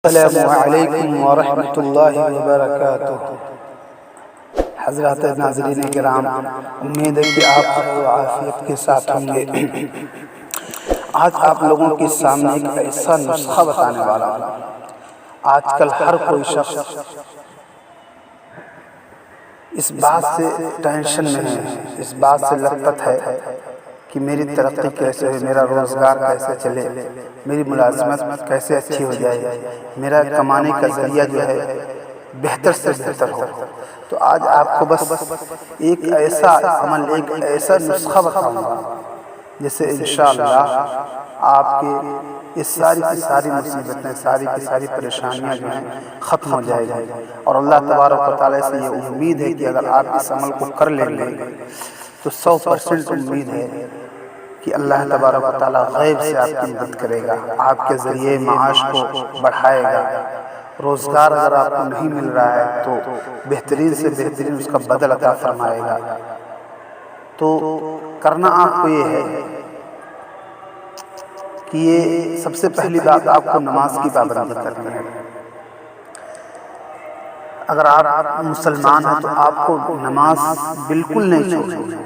السلام علیکم ورحمۃ اللہ وبرکاتہ۔ حضرات ناظرین کرام، امید ہے کہ آپ عافیت کے ساتھ ہوں گے۔ آج آپ لوگوں کے سامنے ایک ایسا نسخہ بتانے والا ہوں۔ آج کل ہر کوئی شخص اس بات سے ٹینشن میں ہے، اس بات سے لطمت ہے کہ میری ترقی کیسے ہو، میرا روزگار کیسے چلے، میری ملازمت کیسے اچھی ہو جائے، میرا کمانے کا ذریعہ جو ہے بہتر سے بہتر ہو۔ تو آج آپ کو بس ایک ایسا عمل، ایک ایسا نسخہ بتاؤں گا جس سے انشاءاللہ آپ کے یہ ساری کی ساری مصیبتیں، ساری کی ساری پریشانیاں جو ہیں ختم ہو جائے گی۔ اور اللہ تبارک و تعالیٰ سے یہ امید ہے کہ اگر آپ اس عمل کو کر لیں گے تو 100% امید ہے کہ اللہ تبارک و تعالیٰ غیب سے آپ کی مدد کرے گا، آپ کے ذریعے معاش کو بڑھائے گا۔ روزگار اگر آپ کو نہیں مل رہا ہے تو بہترین سے بہترین اس کا بدل عطا فرمائے گا۔ تو کرنا آپ کو یہ ہے کہ یہ سب سے پہلی بات آپ کو نماز کی پابندی کرنی ہے۔ اگر آپ مسلمان ہیں تو آپ کو نماز بالکل نہیں چھوڑنی ہے،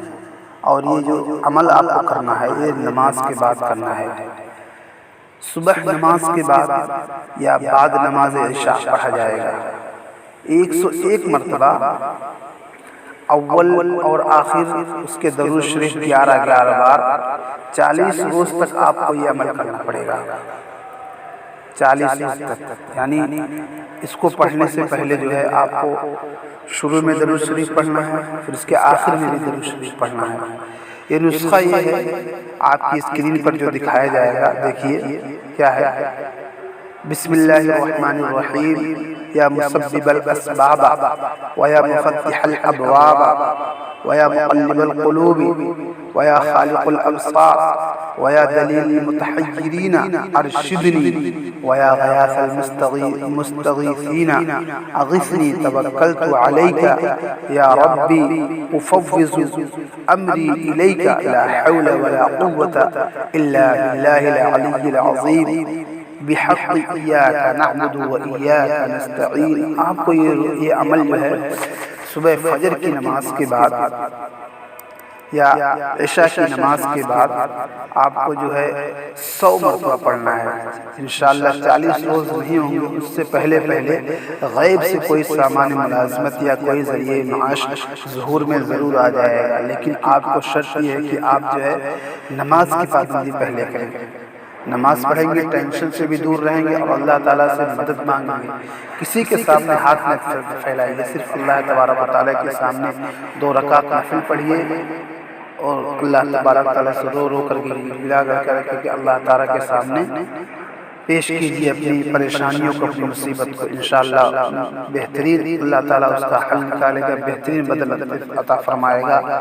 اور یہ جو عمل آپ کو کرنا ہے یہ نماز کے بعد کرنا ہے۔ صبح نماز کے بعد یا بعد نماز عشاء پڑھا جائے گا 101 مرتبہ، اول اور آخر اس کے درود شریف 11 بار 40 روز تک آپ کو یہ عمل کرنا پڑے گا۔ 40 روز تک، یعنی اس کو پڑھنے سے پہلے جو ہے آپ کو شروع میں درود شریف پڑھنا ہے، پھر اس کے آخر میں بھی درود شریف پڑھنا ہے۔ یہ نسخہ یہ ہے، آپ کی اسکرین پر جو دکھایا جائے گا، دیکھیے کیا ہے۔ بسم اللہ الرحمن الرحیم، یا مسبب الاسباب ویا مفتح الابواب ویا مقلب القلوب ویا خالق الابصار ویا دلیل المتحیرین ارشدنی ویا غیاث المستغیثین اغثنی توکلت علیک یا ربی افوض امری الیک لا حول ولا قوة الا باللہ العلی العظیم بحق ایاک نعبد و ایاک نستعین۔ آپ کو یہ عمل جو ہے صبح فجر کی نماز کے بعد یا عشاء کی نماز کے بعد آپ کو جو ہے 100 مرتبہ پڑھنا ہے۔ انشاءاللہ 40 روز نہیں ہوں گے، اس سے پہلے غیب سے کوئی سامان ملازمت یا کوئی ذریعہ معاش ظہور میں ضرور آ جائے گا، لیکن آپ کو شرط یہ ہے کہ آپ جو ہے نماز کی پابندی پہلے کریں۔ نماز پڑھیں گے، ٹینشن سے بھی دور رہیں گے اور اللہ تعالیٰ سے مدد مانگیں گے۔ کسی کے سامنے ہاتھ نہ پھیلائیے، صرف اللہ تبارک و تعالیٰ کے سامنے 2 رکعت نفل پڑھیے اور اللہ تبارک و تعالیٰ سے رو رو کر گلا کر کے اللہ تعالیٰ کے سامنے پیش کیجیے اپنی پریشانیوں کو، اپنی مصیبت کو۔ انشاءاللہ بہترین اللہ تعالیٰ اس کا حل نکالے گا، بہترین بدل عطا فرمائے گا۔